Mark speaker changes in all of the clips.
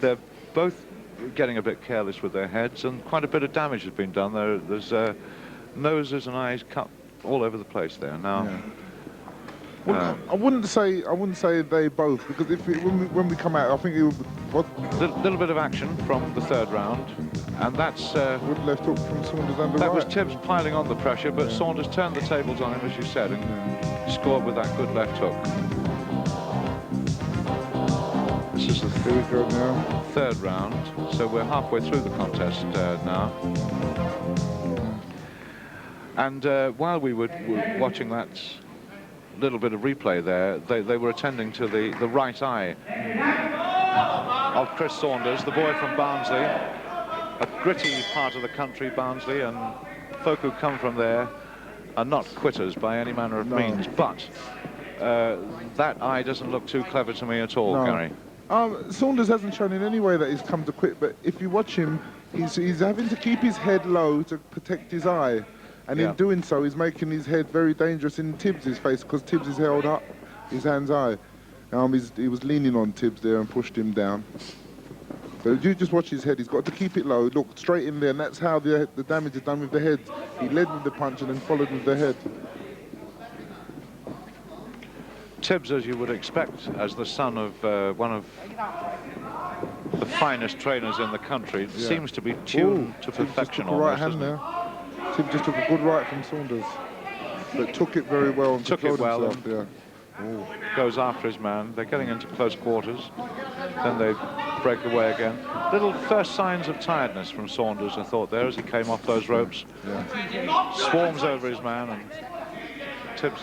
Speaker 1: they're both getting a bit careless with their heads, and quite a bit of damage has been done. There's noses and eyes cut all over the place there now.
Speaker 2: Yeah. Well, I wouldn't say they both, because when we come out, I think it would.
Speaker 1: Little bit of action from the third round, and that's
Speaker 2: good left hook from Saunders and the
Speaker 1: that
Speaker 2: right.
Speaker 1: was Tibbs piling on the pressure, but Saunders turned the tables on him, as you said, and scored with that good left hook. This is the third round, so we're halfway through the contest now. And while we were watching that little bit of replay there, they were attending to the right eye of Chris Saunders, the boy from Barnsley, a gritty part of the country, Barnsley, and folk who come from there are not quitters by any manner of means, but that eye doesn't look too clever to me at all, Gary.
Speaker 2: Saunders hasn't shown in any way that he's come to quit, but if you watch him, he's having to keep his head low to protect his eye. And in doing so, he's making his head very dangerous in Tibbs' face, because Tibbs is held up his hand's eye. He was leaning on Tibbs there and pushed him down. So if you just watch his head, he's got to keep it low, look straight in there, and that's how the damage is done with the head. He led with the punch and then followed with the head.
Speaker 1: Tibbs, as you would expect, as the son of one of the finest trainers in the country, seems to be tuned to perfection.
Speaker 2: Just took a right hand there. Tibbs just took a good right from Saunders, but took it very well and controlled himself.
Speaker 1: Goes after his man. They're getting into close quarters. Then they break away again. Little first signs of tiredness from Saunders, I thought, there as he came off those ropes. Swarms over his man, and Tibbs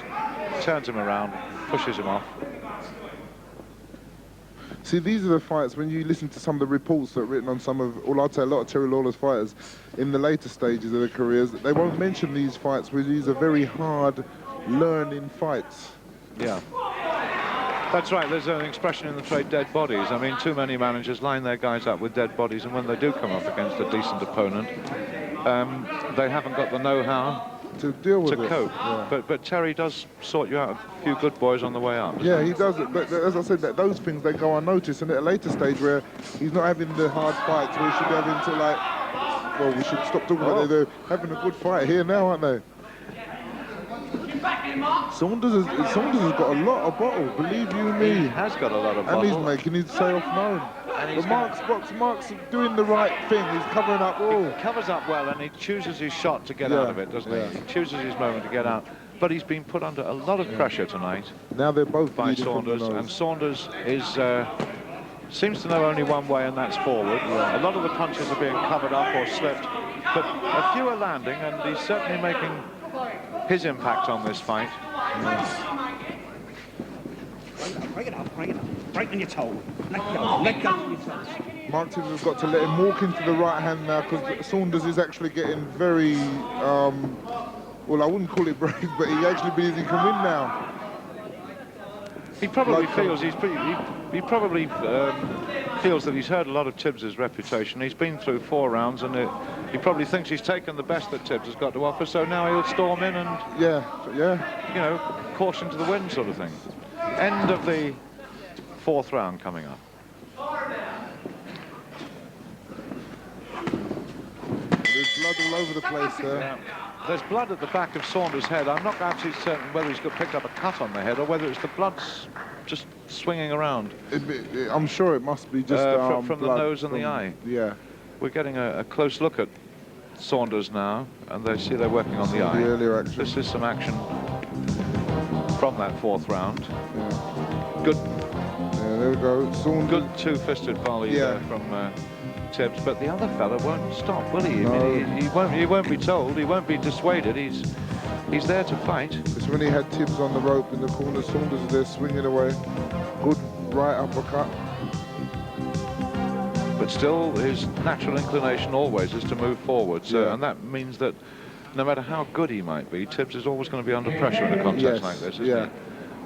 Speaker 1: turns him around, pushes him off.
Speaker 2: See, these are the fights, when you listen to some of the reports that are written on some of, or I'd say a lot of Terry Lawler's fighters in the later stages of their careers, they won't mention these fights, because these are very hard learning fights.
Speaker 1: Yeah. That's right, there's an expression in the trade, dead bodies. I mean, too many managers line their guys up with dead bodies, and when they do come up against a decent opponent, they haven't got the know-how
Speaker 2: to deal with it.
Speaker 1: Cope. But Terry does sort you out a few good boys on the way up.
Speaker 2: Yeah, he does it. But as I said, those things, they go unnoticed. And at a later stage where he's not having the hard fights, we should be having to, like, well, we should stop talking about it. They're having a good fight here now, aren't they? Saunders has got a lot of bottle, believe you me.
Speaker 1: He has got a lot of bottle.
Speaker 2: And he's making himself known. But Mark's doing the right thing. He's covering up all.
Speaker 1: He covers up well, and he chooses his shot to get out of it, doesn't he? He chooses his moment to get out. But he's been put under a lot of pressure tonight.
Speaker 2: Now they're both
Speaker 1: by Saunders, and Saunders is seems to know only one way, and that's forward. A lot of the punches are being covered up or slipped, but a few are landing, and he's certainly making his impact on this fight.
Speaker 3: Break it up, break on your toe. Let go of your toes.
Speaker 2: Mark Tibbs has got to let him walk into the right hand now, because Saunders is actually getting very, well, I wouldn't call it brave, but he actually believes he can win now.
Speaker 1: He probably feels he probably feels that he's heard a lot of Tibbs's reputation. He's been through 4 rounds, and he probably thinks he's taken the best that Tibbs has got to offer. So now he'll storm in and you know, caution to the wind sort of thing. End of the 4th round coming up.
Speaker 2: There's blood all over the place there.
Speaker 1: Yeah. There's blood at the back of Saunders' head. I'm not absolutely certain whether he's got picked up a cut on the head or whether it's the blood's just swinging around.
Speaker 2: I'm sure it must be just
Speaker 1: from the nose and the eye.
Speaker 2: Yeah.
Speaker 1: We're getting a close look at Saunders now, and they see they're working on the eye.
Speaker 2: Earlier action.
Speaker 1: This is some action from that 4th round.
Speaker 2: Yeah.
Speaker 1: Good.
Speaker 2: Yeah, there we go. Saunders.
Speaker 1: Good two-fisted volley there from Tibbs, but the other fella won't stop, will he?
Speaker 2: No.
Speaker 1: I mean, he won't be told. He won't be dissuaded. He's there to fight.
Speaker 2: It's when he had Tibbs on the rope in the corner. Saunders is there swinging away. Good right uppercut.
Speaker 1: But still, his natural inclination always is to move forward. So, and that means that no matter how good he might be, Tibbs is always going to be under pressure in a contest like this, isn't he?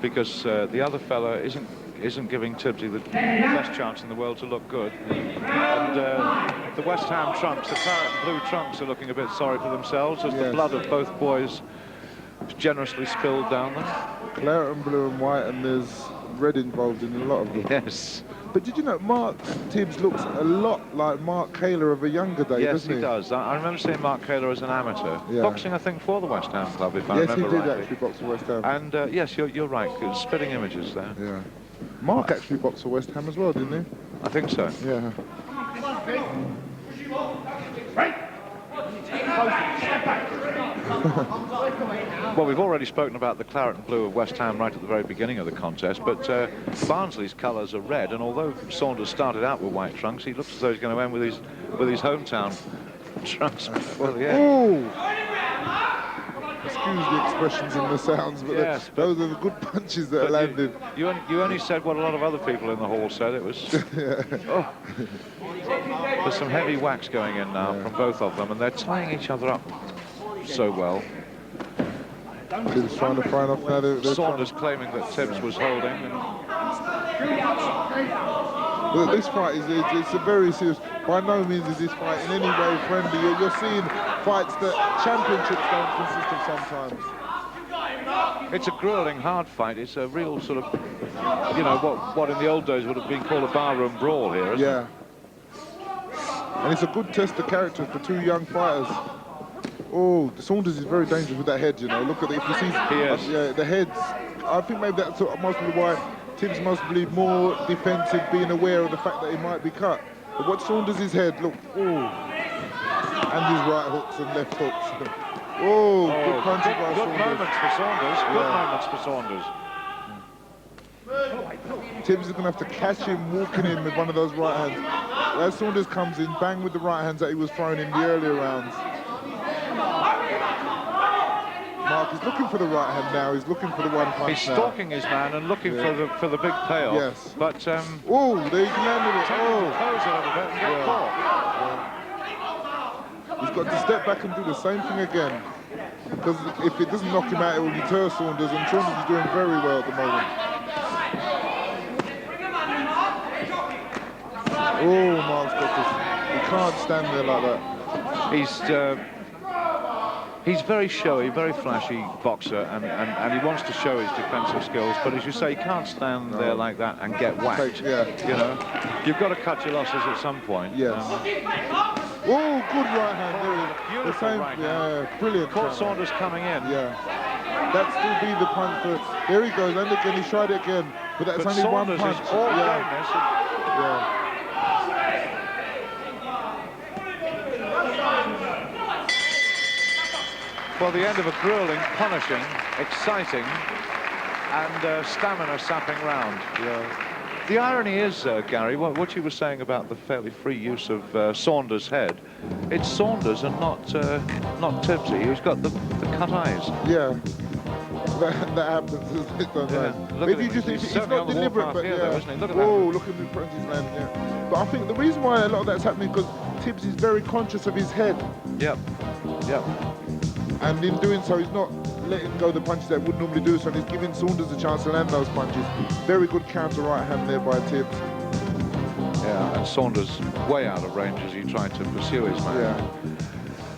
Speaker 1: Because the other fella isn't giving Tibbsy the best chance in the world to look good. And the West Ham trunks, the claret and blue trunks, are looking a bit sorry for themselves as the blood of both boys generously spilled down them.
Speaker 2: Claret and blue and white, and there's red involved in a lot of them.
Speaker 1: Yes.
Speaker 2: But did you know Mark Tibbs looks a lot like Mark Kaler of a younger day,
Speaker 1: yes,
Speaker 2: doesn't he?
Speaker 1: Yes, he does. I remember seeing Mark Kaler as an amateur.
Speaker 2: Yeah.
Speaker 1: Boxing, I think, for the West Ham club, if I remember rightly.
Speaker 2: Yes, he did actually box for West Ham.
Speaker 1: And yes, you're right. Spitting images there.
Speaker 2: Yeah. Mark actually boxed for West Ham as well, didn't he?
Speaker 1: I think so.
Speaker 2: Yeah.
Speaker 1: Well, we've already spoken about the claret and blue of West Ham right at the very beginning of the contest, but Barnsley's colours are red, and although Saunders started out with white trunks, he looks as though he's going to end with his hometown trunks. Well, yeah.
Speaker 2: Ooh. Excuse the expressions and the sounds, but
Speaker 1: yes,
Speaker 2: those are the good punches that are landed.
Speaker 1: You only said what a lot of other people in the hall said. It was... oh. There's some heavy wax going in now from both of them, and they're tying each other up so well.
Speaker 2: Tibbs trying to find off now.
Speaker 1: Saunders claiming that Tibbs was holding.
Speaker 2: But this fight it's a very serious. By no means is this fight in any way friendly. You're seeing fights that championships don't consist of sometimes.
Speaker 1: It's a grueling, hard fight. It's a real sort of, you know, what in the old days would have been called a barroom brawl here, isn't it?
Speaker 2: And it's a good test of character for two young fighters. Oh, Saunders is very dangerous with that head, you know. Look at it. If you see the heads, I think maybe that's mostly why Tibbs must be more defensive, being aware of the fact that he might be cut. But what Saunders' head, look, and his right hooks and left hooks. Good punches by Saunders.
Speaker 1: Good moments for Saunders. Good moments for Saunders.
Speaker 2: Tibbs is going to have to catch him walking in with one of those right hands. As Saunders comes in, bang with the right hands that he was throwing in the earlier rounds. Mark is looking for the right hand now. He's looking for the one punch.
Speaker 1: He's stalking his man and looking for the big payoff.
Speaker 2: Yes.
Speaker 1: But
Speaker 2: there he landed it.
Speaker 1: Close a little bit and get caught.
Speaker 2: He's got to step back and do the same thing again. Because if it doesn't knock him out, it will deter Saunders, and Saunders is doing very well at the moment. Mark's got this. He can't stand there like that.
Speaker 1: He's very showy, very flashy boxer, and he wants to show his defensive skills. But as you say, he can't stand there like that and get whacked. You know, you've got to cut your losses at some point.
Speaker 2: Yes. Good right hand.
Speaker 1: Beautiful right hand.
Speaker 2: Brilliant.
Speaker 1: Caught Saunders coming in.
Speaker 2: That still be the punch for. There he goes, and again he tried it again, but that's only
Speaker 1: Saunders
Speaker 2: one punch.
Speaker 1: Is all greatness. Well, the end of a grueling, punishing, exciting, and stamina-sapping round. The irony is, Gary, what you were saying about the fairly free use of Saunders' head. It's Saunders and not Tibbsy, who's got the cut eyes. That
Speaker 2: happens. Maybe
Speaker 1: he's
Speaker 2: not deliberate, but
Speaker 1: though, isn't he? Look at
Speaker 2: look at the punches landing. But I think the reason why a lot of that's happening because Tibbs is very conscious of his head.
Speaker 1: Yep.
Speaker 2: And in doing so, he's not letting go the punches that would normally do so, and he's giving Saunders a chance to land those punches. Very good counter right hand there by Tibbs.
Speaker 1: And Saunders way out of range as he tried to pursue his man.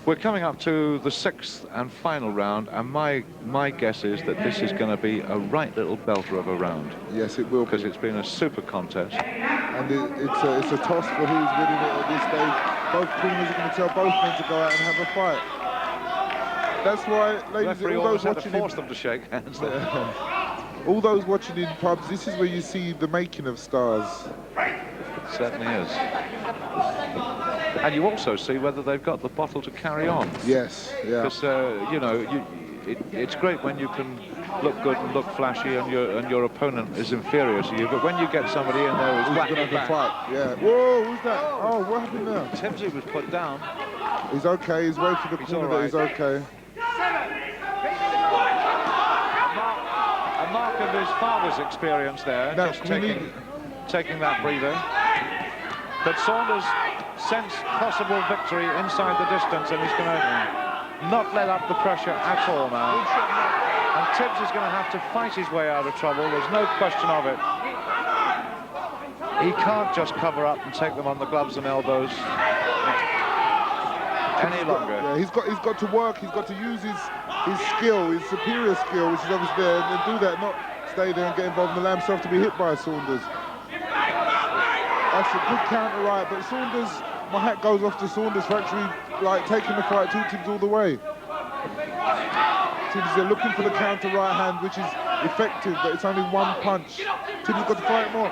Speaker 1: We're coming up to the 6th and final round, and my guess is that this is going to be a right little belter of a round.
Speaker 2: Yes, it will.
Speaker 1: Because it's been a super contest.
Speaker 2: And it's a toss for who's winning it at this stage. Both corners are going to tell both men to go out and have a fight. That's why, ladies, all those watching
Speaker 1: force them to shake hands.
Speaker 2: All those watching in pubs, this is where you see the making of stars.
Speaker 1: It certainly is. And you also see whether they've got the bottle to carry on.
Speaker 2: Yes,
Speaker 1: Because you know, it's great when you can look good and look flashy, and your opponent is inferior to you. But when you get somebody in there who's whacking you back.
Speaker 2: Whoa, who's that? Oh, what happened there?
Speaker 1: Tibbsy was put down.
Speaker 2: He's okay. He's way to the corner. Right. He's okay.
Speaker 1: A mark of his father's experience there, just taking that breather. But Saunders sensed possible victory inside the distance, and he's going to not let up the pressure at all now. And Tibbs is going to have to fight his way out of trouble. There's no question of it. He can't just cover up and take them on the gloves and elbows any longer.
Speaker 2: He's got to work. He's got to use his skill, his superior skill, which is obviously there, and do that, not stay there and get involved and allow himself to be hit by Saunders. That's a good counter right, but Saunders, my hat goes off to Saunders for actually like taking the fight to Tibbs all the way. Tibbs, they're looking for the counter right hand, which is effective, but it's only one punch. Tibbs has got to fight more.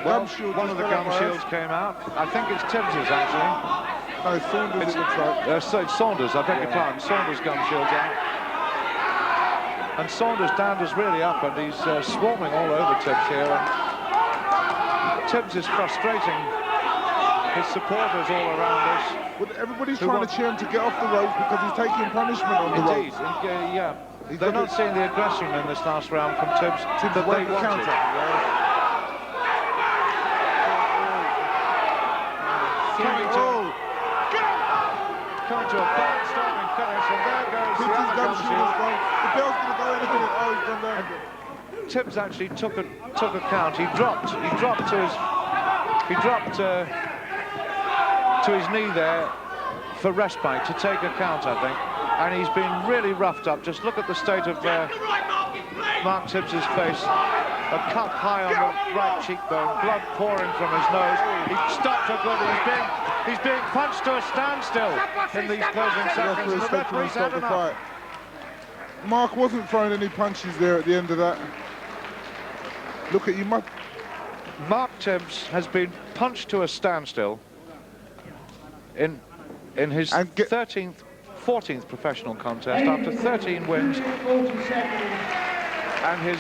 Speaker 1: Well, one of the gum shields came out. I think it's Tibbs's, actually.
Speaker 2: No, Saunders, it looks like.
Speaker 1: So it's Saunders, I beg your pardon. Saunders' gum shield's out. And Saunders' dander's really up, and he's swarming all over Tibbs here. And Tibbs is frustrating his supporters all around us.
Speaker 2: Well, everybody's trying to cheer him to get off the ropes because he's taking punishment on the ropes.
Speaker 1: Indeed, yeah. They're not seeing the aggression in this last round from Tibbs that they wanted.
Speaker 2: Counter.
Speaker 1: Coming to a barnstorming finish, and there goes the other gum shield.
Speaker 2: The bell's going to go in a minute. Oh, he's gone down.
Speaker 1: Tibbs actually took a count. He dropped to his knee there for respite to take a count, I think. And he's been really roughed up. Just look at the state of Mark Tibbs's face. A cut high on the right cheekbone, blood pouring from his nose. He stopped a good. He's being punched to a standstill in these closing seconds. The referee's had enough.
Speaker 2: Mark wasn't throwing any punches there at the end of that. Look at you,
Speaker 1: Mark Tibbs has been punched to a standstill in his 14th professional contest after 13 wins. And his